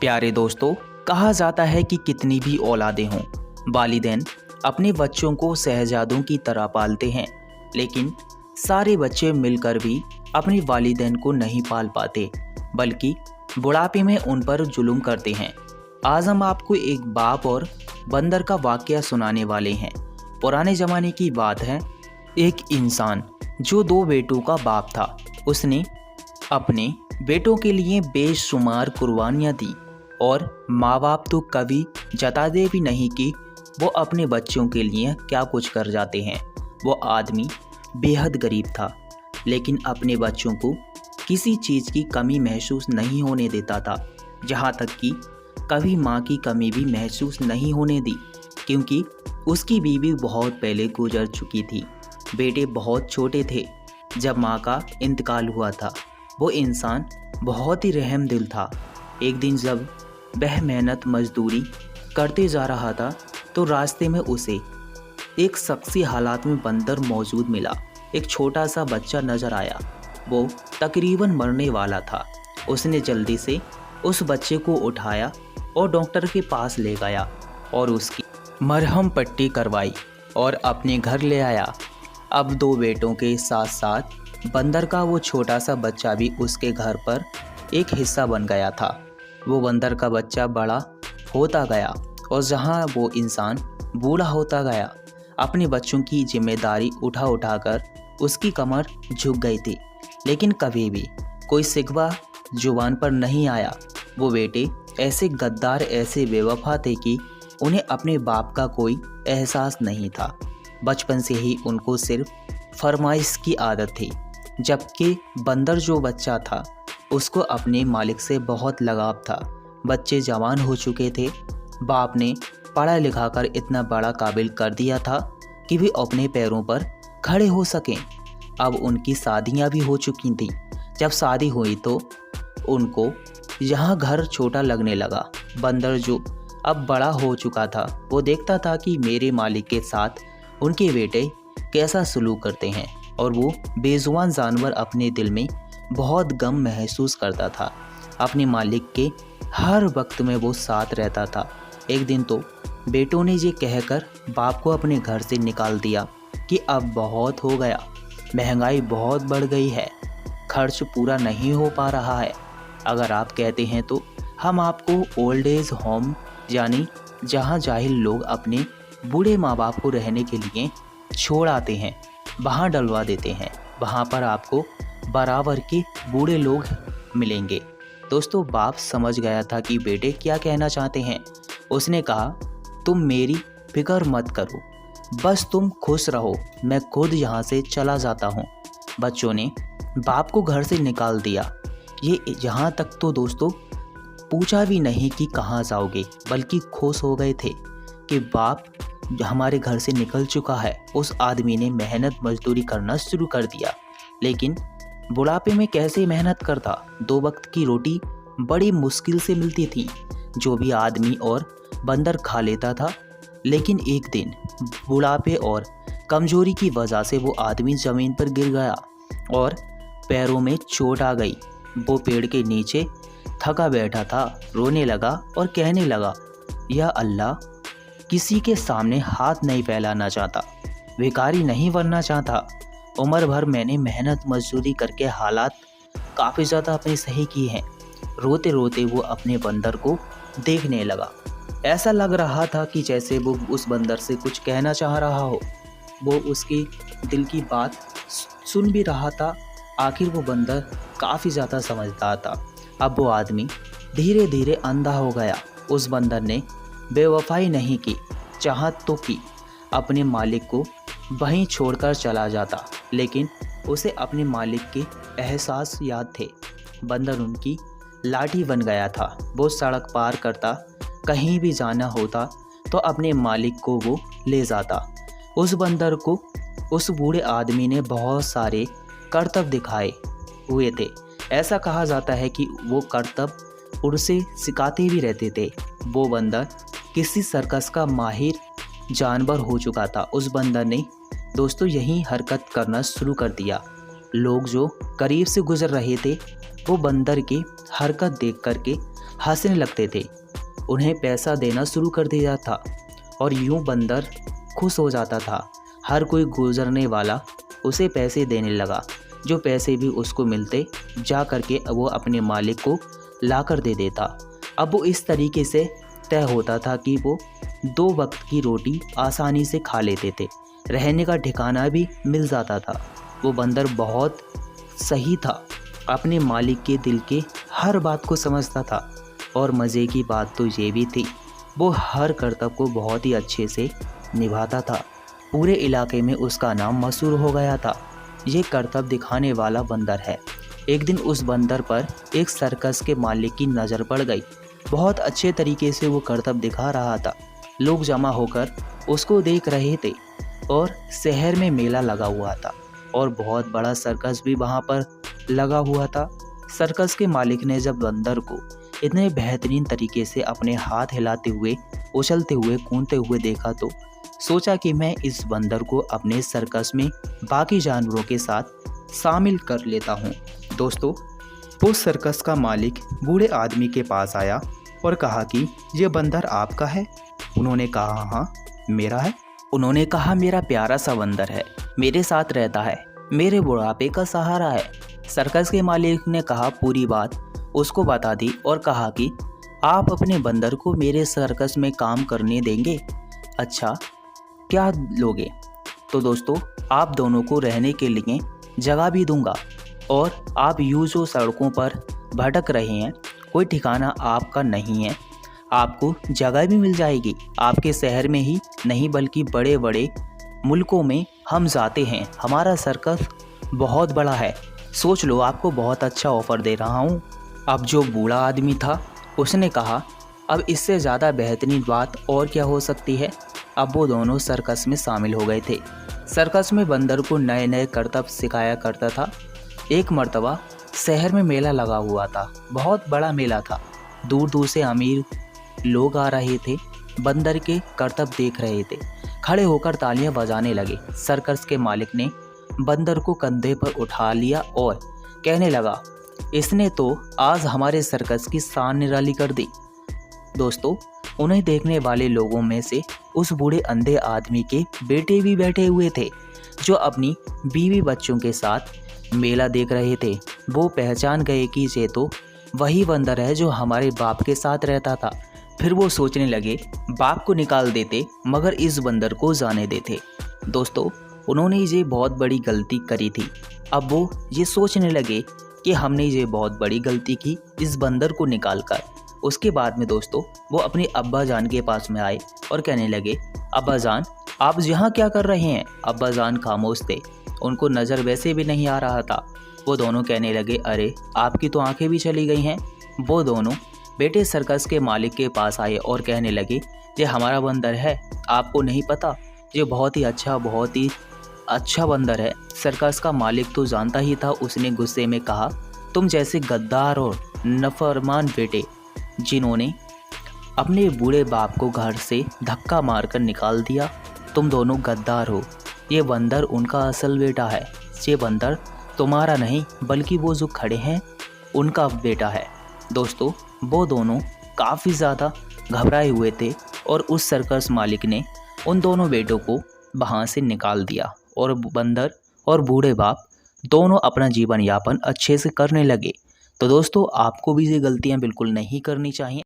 प्यारे दोस्तों, कहा जाता है कि कितनी भी औलादें हों, वालिदैन अपने बच्चों को शहजादों की तरह पालते हैं। लेकिन सारे बच्चे मिलकर भी अपने वालिदैन को नहीं पाल पाते, बल्कि बुढ़ापे में उन पर जुल्म करते हैं। आज हम आपको एक बाप और बंदर का वाकया सुनाने वाले हैं। पुराने ज़माने की बात है। एक इंसान जो 2 बेटों का बाप था, उसने अपने बेटों के लिए बेशुमार कुर्बानियाँ दी और माँ बाप तो कभी जताते भी नहीं कि वो अपने बच्चों के लिए क्या कुछ कर जाते हैं। वो आदमी बेहद गरीब था, लेकिन अपने बच्चों को किसी चीज़ की कमी महसूस नहीं होने देता था। जहाँ तक कि कभी माँ की कमी भी महसूस नहीं होने दी, क्योंकि उसकी बीवी बहुत पहले गुजर चुकी थी। बेटे बहुत छोटे थे जब माँ का इंतकाल हुआ था। वो इंसान बहुत ही रहमदिल था। एक दिन जब वह मेहनत मजदूरी करते जा रहा था, तो रास्ते में उसे एक शख्सी हालात में बंदर मौजूद मिला। एक छोटा सा बच्चा नजर आया। वो तकरीबन मरने वाला था। उसने जल्दी से उस बच्चे को उठाया और डॉक्टर के पास ले गया और उसकी मरहम पट्टी करवाई और अपने घर ले आया। अब 2 बेटों के साथ साथ बंदर का वो छोटा सा बच्चा भी उसके घर पर एक हिस्सा बन गया था। वो बंदर का बच्चा बड़ा होता गया और जहाँ वो इंसान बूढ़ा होता गया, अपने बच्चों की जिम्मेदारी उठाकर उसकी कमर झुक गई थी। लेकिन कभी भी कोई शिकवा जुबान पर नहीं आया। वो बेटे ऐसे गद्दार, ऐसे बेवफा थे कि उन्हें अपने बाप का कोई एहसास नहीं था। बचपन से ही उनको सिर्फ फरमाइश की आदत थी, जबकि बंदर जो बच्चा था उसको अपने मालिक से बहुत लगाव था। बच्चे जवान हो चुके थे। बाप ने पढ़ा लिखा कर इतना बड़ा काबिल कर दिया था कि वे अपने पैरों पर खड़े हो सकें। अब उनकी शादियां भी हो चुकी थीं। जब शादी हुई तो उनको यहाँ घर छोटा लगने लगा। बंदर जो अब बड़ा हो चुका था, वो देखता था कि मेरे मालिक के साथ उनके बेटे कैसा सलूक करते हैं, और वो बेजुबान जानवर अपने दिल में बहुत गम महसूस करता था। अपने मालिक के हर वक्त में वो साथ रहता था। एक दिन तो बेटों ने ये कहकर बाप को अपने घर से निकाल दिया कि अब बहुत हो गया, महंगाई बहुत बढ़ गई है, खर्च पूरा नहीं हो पा रहा है। अगर आप कहते हैं तो हम आपको ओल्ड एज होम, यानी जहां जाहिल लोग अपने बूढ़े माँ बाप को रहने के लिए छोड़ आते हैं, वहाँ डलवा देते हैं। वहाँ पर आपको बराबर के बूढ़े लोग मिलेंगे। दोस्तों, बाप समझ गया था कि बेटे क्या कहना चाहते हैं। उसने कहा, तुम मेरी फिक्र मत करो, बस तुम खुश रहो, मैं खुद यहाँ से चला जाता हूँ। बच्चों ने बाप को घर से निकाल दिया। ये यहाँ तक तो दोस्तों पूछा भी नहीं कि कहाँ जाओगे, बल्कि खुश हो गए थे कि बाप हमारे घर से निकल चुका है। उस आदमी ने मेहनत मजदूरी करना शुरू कर दिया। लेकिन बुढ़ापे में कैसे मेहनत करता? 2 वक्त की रोटी बड़ी मुश्किल से मिलती थी, जो भी आदमी और बंदर खा लेता था। लेकिन एक दिन बुढ़ापे और कमजोरी की वजह से वो आदमी ज़मीन पर गिर गया और पैरों में चोट आ गई। वो पेड़ के नीचे थका बैठा था, रोने लगा और कहने लगा, या अल्लाह, किसी के सामने हाथ नहीं फैलाना चाहता, भिखारी नहीं बनना चाहता। उम्र भर मैंने मेहनत मजदूरी करके हालात काफ़ी ज़्यादा अपने सही किए हैं। रोते रोते वो अपने बंदर को देखने लगा। ऐसा लग रहा था कि जैसे वो उस बंदर से कुछ कहना चाह रहा हो। वो उसकी दिल की बात सुन भी रहा था। आखिर वो बंदर काफ़ी ज़्यादा समझदार था। अब वो आदमी धीरे धीरे अंधा हो गया। उस बंदर ने बेवफाई नहीं की, चाहत तो की, अपने मालिक को वहीं छोड़कर चला जाता। लेकिन उसे अपने मालिक के एहसास याद थे। बंदर उनकी लाठी बन गया था। वो सड़क पार करता, कहीं भी जाना होता तो अपने मालिक को वो ले जाता। उस बंदर को उस बूढ़े आदमी ने बहुत सारे करतब दिखाए हुए थे। ऐसा कहा जाता है कि वो करतब उसे सिखाते भी रहते थे। वो बंदर किसी सर्कस का माहिर जानवर हो चुका था। उस बंदर ने दोस्तों यही हरकत करना शुरू कर दिया। लोग जो करीब से गुजर रहे थे, वो बंदर की हरकत देख करके हंसने लगते थे, उन्हें पैसा देना शुरू कर दिया था और यूं बंदर खुश हो जाता था। हर कोई गुजरने वाला उसे पैसे देने लगा। जो पैसे भी उसको मिलते जा करके वो अपने मालिक को ला कर दे देता। अब वो इस तरीके से तय होता था कि वो 2 वक्त की रोटी आसानी से खा लेते थे, रहने का ठिकाना भी मिल जाता था। वो बंदर बहुत सही था, अपने मालिक के दिल के हर बात को समझता था। और मज़े की बात तो ये भी थी, वो हर कर्तव्य को बहुत ही अच्छे से निभाता था। पूरे इलाके में उसका नाम मशहूर हो गया था। ये कर्तव्य दिखाने वाला बंदर है। एक दिन उस बंदर पर एक सर्कस के मालिक की नज़र पड़ गई। बहुत अच्छे तरीके से वो कर्तव्य दिखा रहा था। लोग जमा होकर उसको देख रहे थे और शहर में मेला लगा हुआ था और बहुत बड़ा सर्कस भी वहाँ पर लगा हुआ था। सर्कस के मालिक ने जब बंदर को इतने बेहतरीन तरीके से अपने हाथ हिलाते हुए, उछलते हुए, कूदते हुए देखा तो सोचा कि मैं इस बंदर को अपने सर्कस में बाकी जानवरों के साथ शामिल कर लेता हूँ। दोस्तों, वो सर्कस का मालिक बूढ़े आदमी के पास आया और कहा कि ये बंदर आपका है? उन्होंने कहा हाँ मेरा है। उन्होंने कहा मेरा प्यारा सा बंदर है, मेरे साथ रहता है, मेरे बुढ़ापे का सहारा है। सर्कस के मालिक ने कहा पूरी बात उसको बता दी और कहा कि आप अपने बंदर को मेरे सर्कस में काम करने देंगे? अच्छा, क्या लोगे? तो दोस्तों, आप दोनों को रहने के लिए जगह भी दूंगा और आप यूँ जो सड़कों पर भटक रहे हैं, कोई ठिकाना आपका नहीं है, आपको जगह भी मिल जाएगी। आपके शहर में ही नहीं बल्कि बड़े बड़े मुल्कों में हम जाते हैं, हमारा सर्कस बहुत बड़ा है। सोच लो, आपको बहुत अच्छा ऑफ़र दे रहा हूँ। अब जो बूढ़ा आदमी था उसने कहा अब इससे ज़्यादा बेहतरीन बात और क्या हो सकती है। अब वो दोनों सर्कस में शामिल हो गए थे। सर्कस में बंदर को नए नए करतब सिखाया करता था। एक मर्तबा शहर में मेला लगा हुआ था, बहुत बड़ा मेला था। दूर दूर से अमीर लोग आ रहे थे, बंदर के करतब देख रहे थे, खड़े होकर तालियां बजाने लगे। सर्कस के मालिक ने बंदर को कंधे पर उठा लिया और कहने लगा इसने तो आज हमारे सर्कस की शान निराली कर दी। दोस्तों, उन्हें देखने वाले लोगों में से उस बूढ़े अंधे आदमी के बेटे भी बैठे हुए थे जो अपनी बीवी बच्चों के साथ मेला देख रहे थे। वो पहचान गए कि ये तो वही बंदर है जो हमारे बाप के साथ रहता था। फिर वो सोचने लगे बाप को निकाल देते मगर इस बंदर को जाने देते। दोस्तों, उन्होंने ये बहुत बड़ी गलती करी थी। अब वो ये सोचने लगे कि हमने ये बहुत बड़ी गलती की इस बंदर को निकाल कर। उसके बाद में दोस्तों, वो अपने अब्बा जान के पास में आए और कहने लगे अब्बा जान, आप यहाँ क्या कर रहे हैं? अब्बा जान खामोश थे, उनको नज़र वैसे भी नहीं आ रहा था। वो दोनों कहने लगे अरे आपकी तो आंखें भी चली गई हैं। वो दोनों बेटे सर्कस के मालिक के पास आए और कहने लगे ये हमारा बंदर है, आपको नहीं पता? ये बहुत ही अच्छा बंदर है। सर्कस का मालिक तो जानता ही था। उसने गुस्से में कहा तुम जैसे गद्दार और नफरमान बेटे जिन्होंने अपने बूढ़े बाप को घर से धक्का मारकर निकाल दिया, तुम दोनों गद्दार हो। ये बंदर उनका असल बेटा है। ये बंदर तुम्हारा नहीं बल्कि वो जो खड़े हैं उनका बेटा है। दोस्तों, वो दोनों काफ़ी ज़्यादा घबराए हुए थे और उस सर्कस मालिक ने उन दोनों बेटों को वहाँ से निकाल दिया और बंदर और बूढ़े बाप दोनों अपना जीवन यापन अच्छे से करने लगे। तो दोस्तों, आपको भी ये गलतियाँ बिल्कुल नहीं करनी चाहिए।